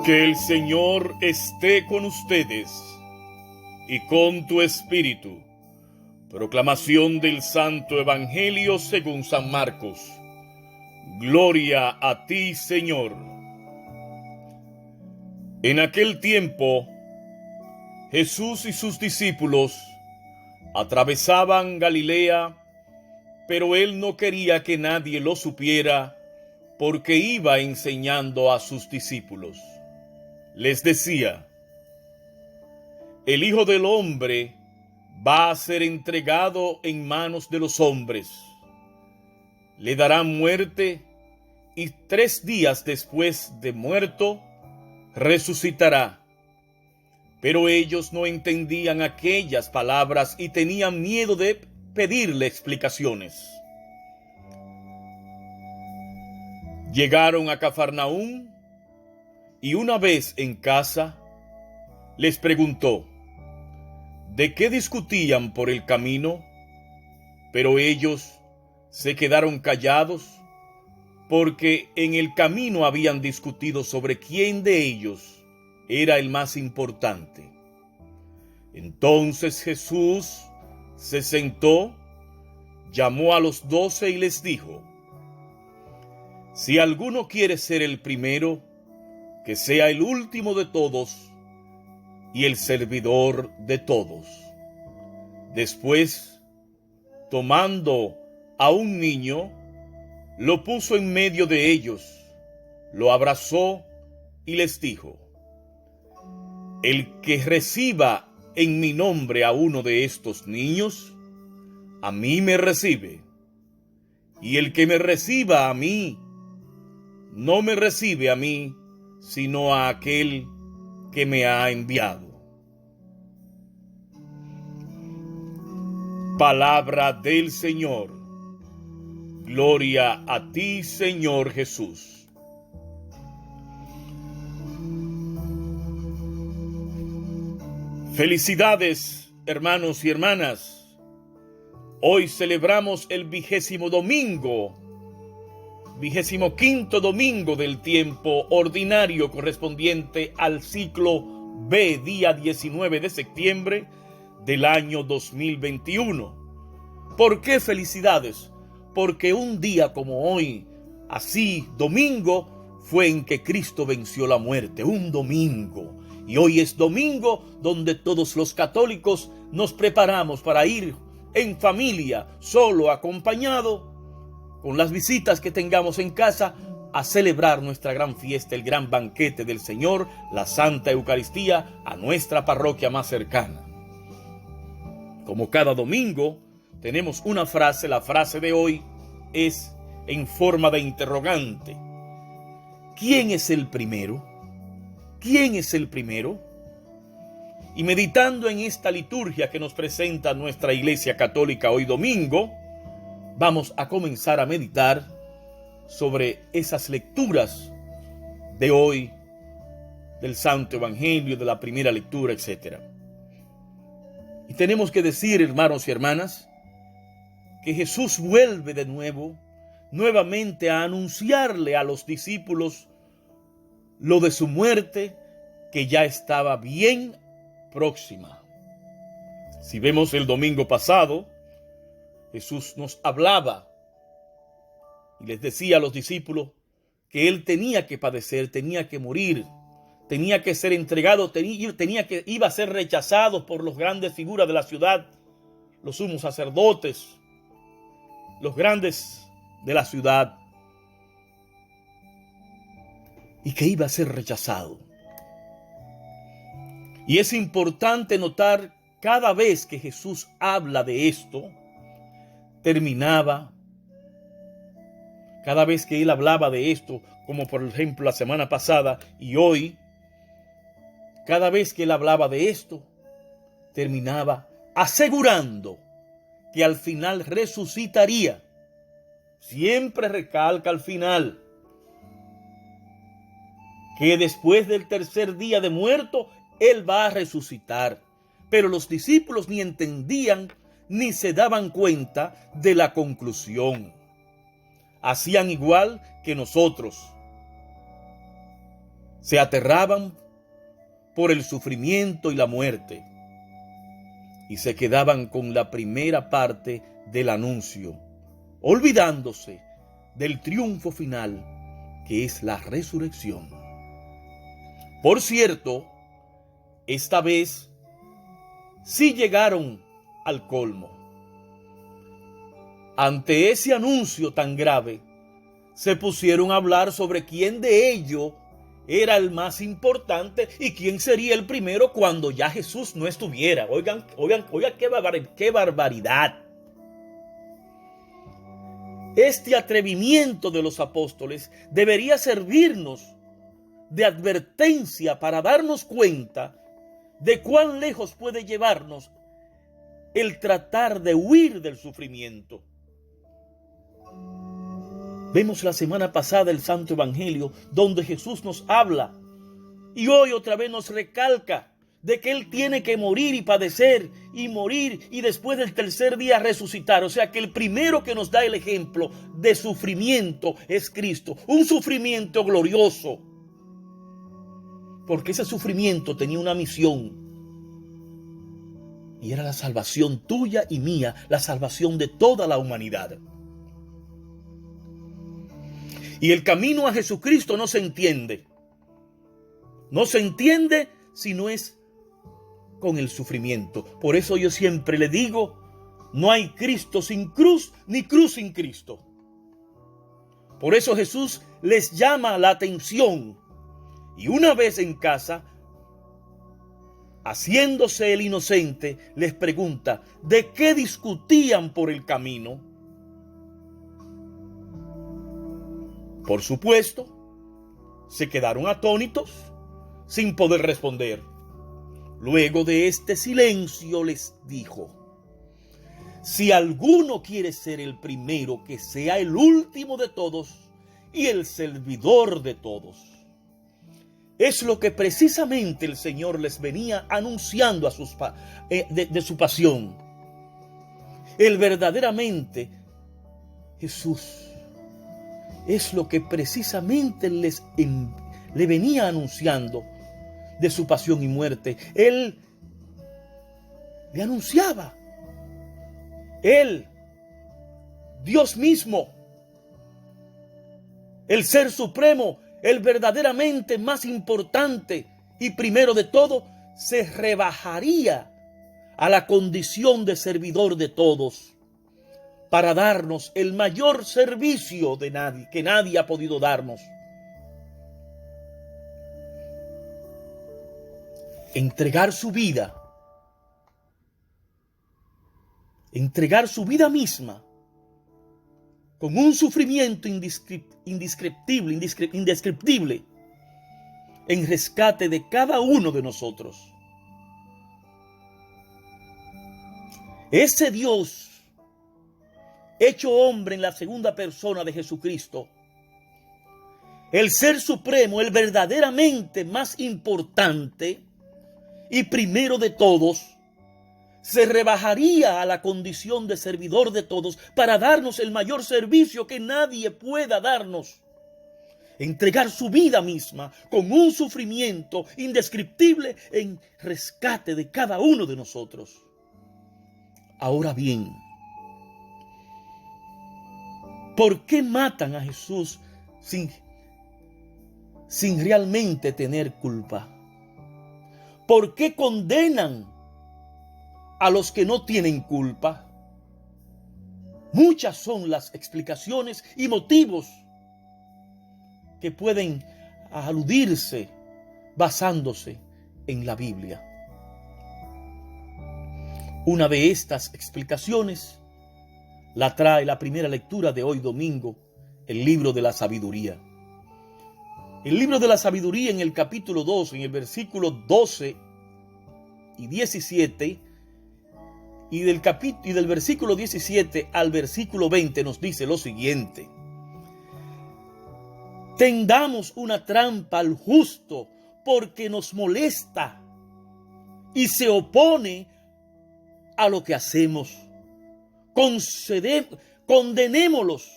Que el Señor esté con ustedes y con tu espíritu. Proclamación del Santo Evangelio según San Marcos. Gloria a ti, Señor. En aquel tiempo, Jesús y sus discípulos atravesaban Galilea, pero él no quería que nadie lo supiera, porque iba enseñando a sus discípulos. Les decía: el Hijo del Hombre va a ser entregado en manos de los hombres. Le darán muerte y 3 días después de muerto resucitará. Pero ellos no entendían aquellas palabras y tenían miedo de pedirle explicaciones. Llegaron a Cafarnaúm y una vez en casa les preguntó de qué discutían por el camino, pero ellos se quedaron callados porque en el camino habían discutido sobre quién de ellos era el más importante. Entonces Jesús se sentó, llamó a los 12 y les dijo: si alguno quiere ser el primero, que sea el último de todos y el servidor de todos. Después, tomando a un niño, lo puso en medio de ellos, lo abrazó y les dijo: el que reciba en mi nombre a uno de estos niños, a mí me recibe, y el que me reciba a mí, no me recibe a mí, sino a aquel que me ha enviado. Palabra del Señor. Gloria a ti, Señor Jesús. Felicidades, hermanos y hermanas. Hoy celebramos el 25º domingo del tiempo ordinario correspondiente al ciclo B, día 19 de septiembre del año 2021. ¿Por qué felicidades? Porque un día como hoy, así domingo, fue en que Cristo venció la muerte, un domingo. Y hoy es domingo donde todos los católicos nos preparamos para ir en familia, solo, acompañado, con las visitas que tengamos en casa, a celebrar nuestra gran fiesta, el gran banquete del Señor, la Santa Eucaristía, a nuestra parroquia más cercana. Como cada domingo, tenemos una frase. La frase de hoy es en forma de interrogante. ¿Quién es el primero? ¿Quién es el primero? Y meditando en esta liturgia que nos presenta nuestra Iglesia Católica hoy domingo, vamos a comenzar a meditar sobre esas lecturas de hoy, del Santo Evangelio, de la primera lectura, etc. Y tenemos que decir, hermanos y hermanas, que Jesús vuelve de nuevamente a anunciarle a los discípulos lo de su muerte, que ya estaba bien próxima. Si vemos el domingo pasado, Jesús nos hablaba y les decía a los discípulos que él tenía que padecer, tenía que morir, tenía que ser entregado, iba a ser rechazado por los grandes figuras de la ciudad, los sumos sacerdotes, los grandes de la ciudad, y que iba a ser rechazado. Y es importante notar, cada vez que Jesús habla de esto, cada vez que él hablaba de esto, como por ejemplo la semana pasada y hoy, cada vez que él hablaba de esto, terminaba asegurando que al final resucitaría. Siempre recalca al final que después del 3er día de muerto, él va a resucitar. Pero los discípulos ni entendían ni se daban cuenta de la conclusión. Hacían igual que nosotros. Se aterraban por el sufrimiento y la muerte y se quedaban con la primera parte del anuncio, olvidándose del triunfo final, que es la resurrección. Por cierto, esta vez sí llegaron al colmo. Ante ese anuncio tan grave, se pusieron a hablar sobre quién de ellos era el más importante y quién sería el primero cuando ya Jesús no estuviera. Oigan, qué barbaridad. Este atrevimiento de los apóstoles debería servirnos de advertencia para darnos cuenta de cuán lejos puede llevarnos el tratar de huir del sufrimiento. Vemos la semana pasada el Santo Evangelio donde Jesús nos habla y hoy otra vez nos recalca de que Él tiene que morir y padecer y morir y después del tercer día resucitar. O sea que el primero que nos da el ejemplo de sufrimiento es Cristo. Un sufrimiento glorioso. Porque ese sufrimiento tenía una misión. Y era la salvación tuya y mía, la salvación de toda la humanidad. Y el camino a Jesucristo no se entiende. No se entiende si no es con el sufrimiento. Por eso yo siempre le digo, no hay Cristo sin cruz, ni cruz sin Cristo. Por eso Jesús les llama la atención. Y una vez en casa, haciéndose el inocente, les pregunta, ¿de qué discutían por el camino? Por supuesto, se quedaron atónitos, sin poder responder. Luego de este silencio les dijo, si alguno quiere ser el primero, que sea el último de todos y el servidor de todos. Es lo que precisamente el Señor les venía anunciando de su pasión. El verdaderamente Jesús es lo que precisamente le venía anunciando de su pasión y muerte. Él le anunciaba. Él, Dios mismo, el Ser Supremo, el verdaderamente más importante y primero de todo, se rebajaría a la condición de servidor de todos para darnos el mayor servicio que nadie ha podido darnos. Entregar su vida misma con un sufrimiento indescriptible en rescate de cada uno de nosotros. Ese Dios hecho hombre en la segunda persona de Jesucristo, el Ser Supremo, el verdaderamente más importante y primero de todos, se rebajaría a la condición de servidor de todos para darnos el mayor servicio que nadie pueda darnos. Entregar su vida misma con un sufrimiento indescriptible en rescate de cada uno de nosotros. Ahora bien, ¿por qué matan a Jesús sin realmente tener culpa? ¿Por qué condenan a los que no tienen culpa? Muchas son las explicaciones y motivos que pueden aludirse basándose en la Biblia. Una de estas explicaciones la trae la primera lectura de hoy domingo, el libro de la sabiduría. El libro de la sabiduría en el capítulo 2, en el versículo 12 y 17, y del versículo 17 al versículo 20 nos dice lo siguiente: tendamos una trampa al justo porque nos molesta y se opone a lo que hacemos. Condenémoslos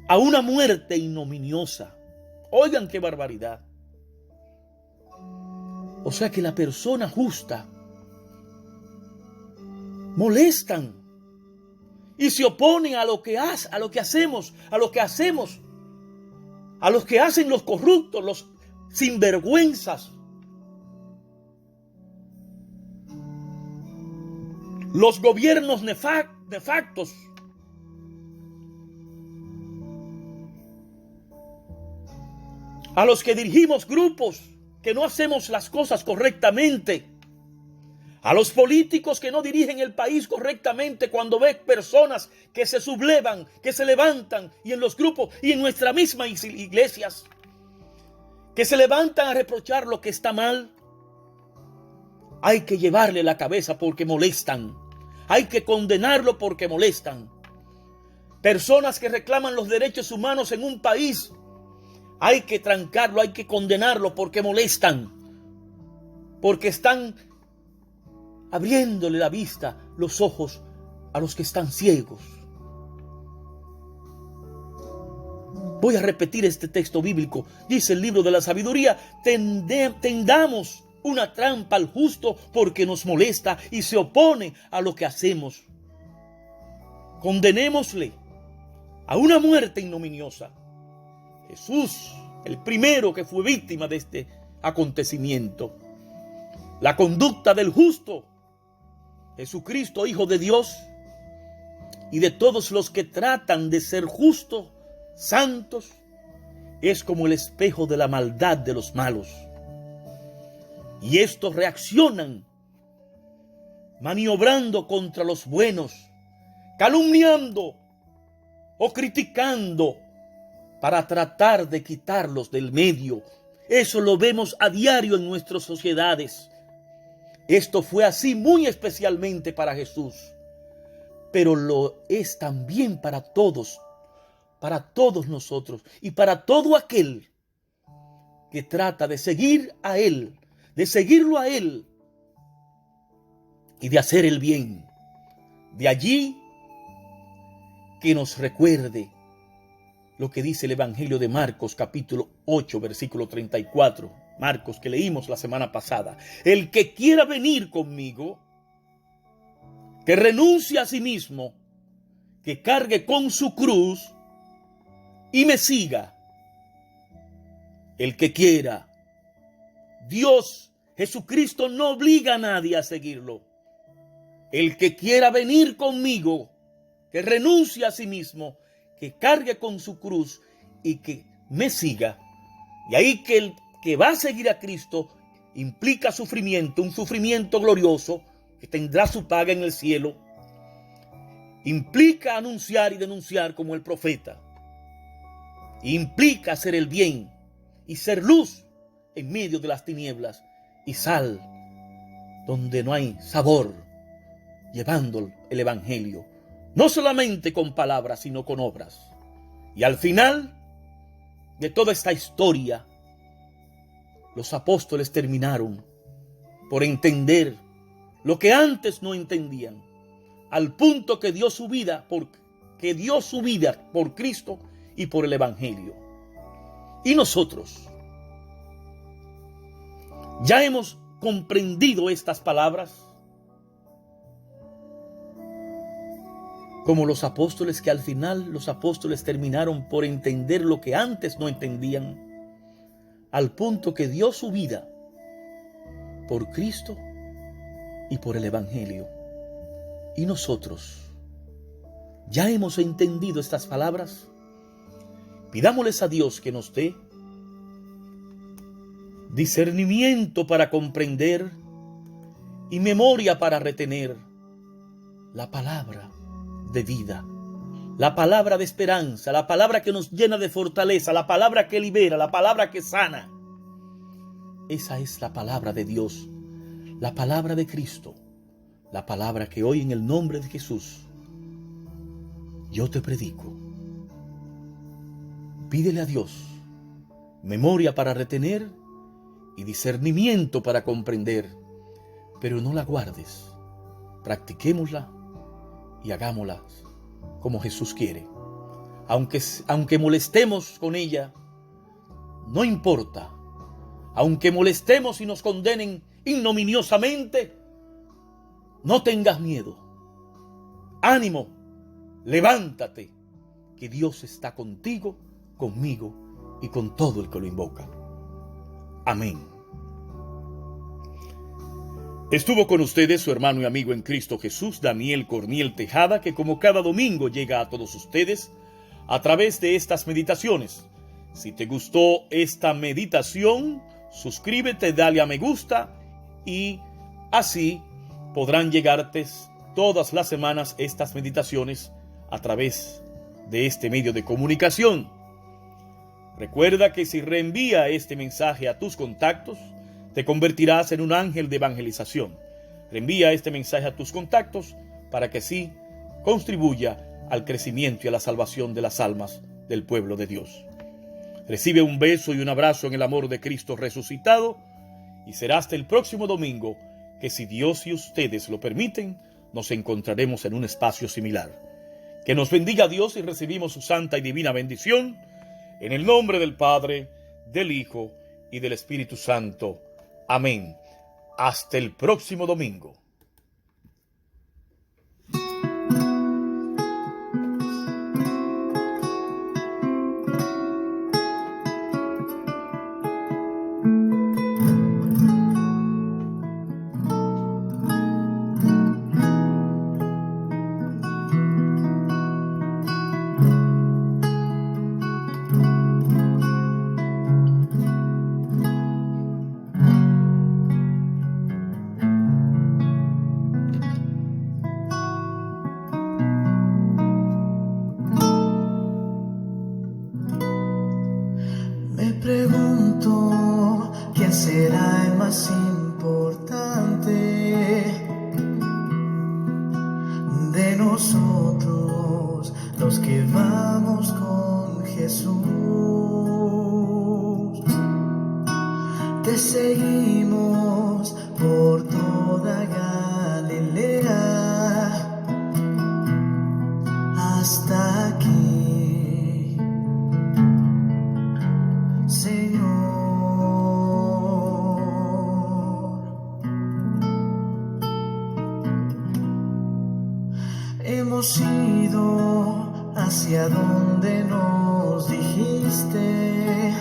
a una muerte ignominiosa. Oigan qué barbaridad. O sea que la persona justa molestan y se oponen a lo que hacemos, a lo que hacen los corruptos, los sinvergüenzas, los gobiernos nefastos. A los que dirigimos grupos que no hacemos las cosas correctamente. A los políticos que no dirigen el país correctamente, cuando ven personas que se sublevan, que se levantan, y en los grupos y en nuestras mismas iglesias, que se levantan a reprochar lo que está mal. Hay que llevarle la cabeza porque molestan. Hay que condenarlo porque molestan. Personas que reclaman los derechos humanos en un país, hay que trancarlo, hay que condenarlo porque molestan. Porque están abriéndole la vista, los ojos a los que están ciegos. Voy a repetir este texto bíblico. Dice el libro de la sabiduría: tendamos una trampa al justo porque nos molesta y se opone a lo que hacemos. Condenémosle a una muerte ignominiosa. Jesús, el primero que fue víctima de este acontecimiento. La conducta del justo, Jesucristo, Hijo de Dios, y de todos los que tratan de ser justos, santos, es como el espejo de la maldad de los malos. Y estos reaccionan maniobrando contra los buenos, calumniando o criticando para tratar de quitarlos del medio. Eso lo vemos a diario en nuestras sociedades. Esto fue así muy especialmente para Jesús, pero lo es también para todos nosotros y para todo aquel que trata de seguir a Él, de seguirlo a Él y de hacer el bien. De allí que nos recuerde lo que dice el Evangelio de Marcos, capítulo 8, versículo 34. Marcos, que leímos la semana pasada. El que quiera venir conmigo, que renuncie a sí mismo, que cargue con su cruz y me siga. El que quiera. Dios, Jesucristo, no obliga a nadie a seguirlo. El que quiera venir conmigo, que renuncie a sí mismo, que cargue con su cruz y que me siga. Y ahí que el que va a seguir a Cristo implica sufrimiento, un sufrimiento glorioso que tendrá su paga en el cielo. Implica anunciar y denunciar como el profeta. Implica hacer el bien y ser luz en medio de las tinieblas y sal donde no hay sabor, llevando el evangelio. No solamente con palabras, sino con obras. Y al final de toda esta historia, los apóstoles terminaron por entender lo que antes no entendían, al punto que dio su vida por Cristo y por el evangelio. Y nosotros ya hemos comprendido estas palabras, como los apóstoles, que al final los apóstoles terminaron por entender lo que antes no entendían, al punto que dio su vida por Cristo y por el evangelio. Y nosotros ya hemos entendido estas palabras. Pidámosles a Dios que nos dé discernimiento para comprender y memoria para retener la palabra de vida, la palabra de esperanza, la palabra que nos llena de fortaleza, la palabra que libera, la palabra que sana. Esa es la palabra de Dios, la palabra de Cristo, la palabra que hoy en el nombre de Jesús yo te predico. Pídele a Dios memoria para retener y discernimiento para comprender, pero no la guardes. Practiquémosla y hagámosla como Jesús quiere. Aunque molestemos con ella, no importa, aunque molestemos y nos condenen ignominiosamente, no tengas miedo. Ánimo, levántate, que Dios está contigo, conmigo y con todo el que lo invoca. Amén. Estuvo con ustedes su hermano y amigo en Cristo Jesús, Daniel Corniel Tejada, que como cada domingo llega a todos ustedes a través de estas meditaciones. Si te gustó esta meditación, suscríbete, dale a me gusta y así podrán llegarte todas las semanas estas meditaciones a través de este medio de comunicación. Recuerda que si reenvía este mensaje a tus contactos, te convertirás en un ángel de evangelización. Reenvía este mensaje a tus contactos para que así contribuya al crecimiento y a la salvación de las almas del pueblo de Dios. Recibe un beso y un abrazo en el amor de Cristo resucitado y será hasta el próximo domingo que, si Dios y ustedes lo permiten, nos encontraremos en un espacio similar. Que nos bendiga Dios y recibimos su santa y divina bendición en el nombre del Padre, del Hijo y del Espíritu Santo. Amén. Hasta el próximo domingo. Pregunto, ¿quién será el más importante de nosotros, los que vamos con Jesús? Te seguimos por toda Galilea hasta aquí. Hemos ido hacia donde nos dijiste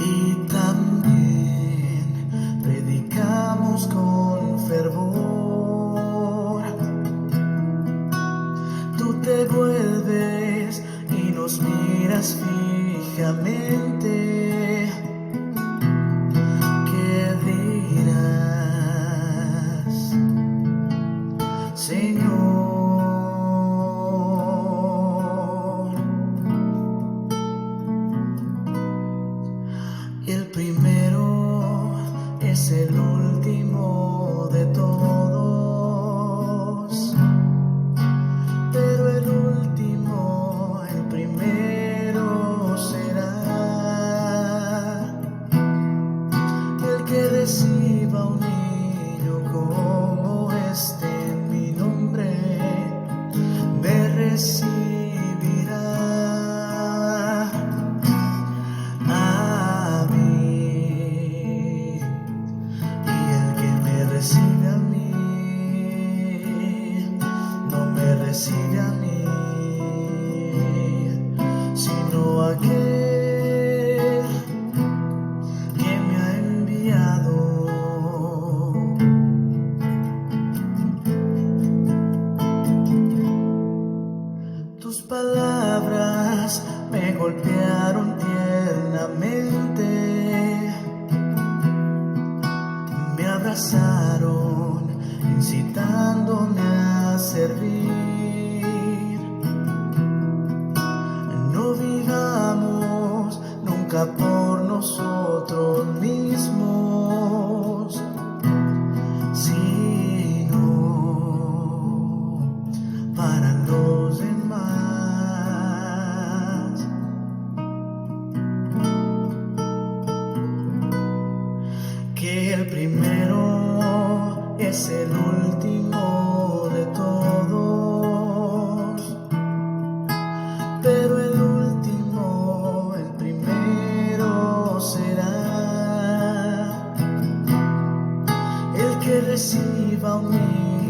y también predicamos con fervor. Tú te vuelves y nos miras fijamente. ¿Qué dirás, Señor? El primero es el último de todos, pero el último, el primero será. El que reciba un niño como este en mi nombre, me recibirá a mí. Y el que me recibe a mí, no me recibe a mí, sino a aquel que me ha enviado. Tus palabras me golpearon tiernamente, me abrazaron, incitándome a servir. No vivamos nunca por nosotros mismos, sino para los demás. Que el primero es el último de todos, pero el último, el primero viva unido.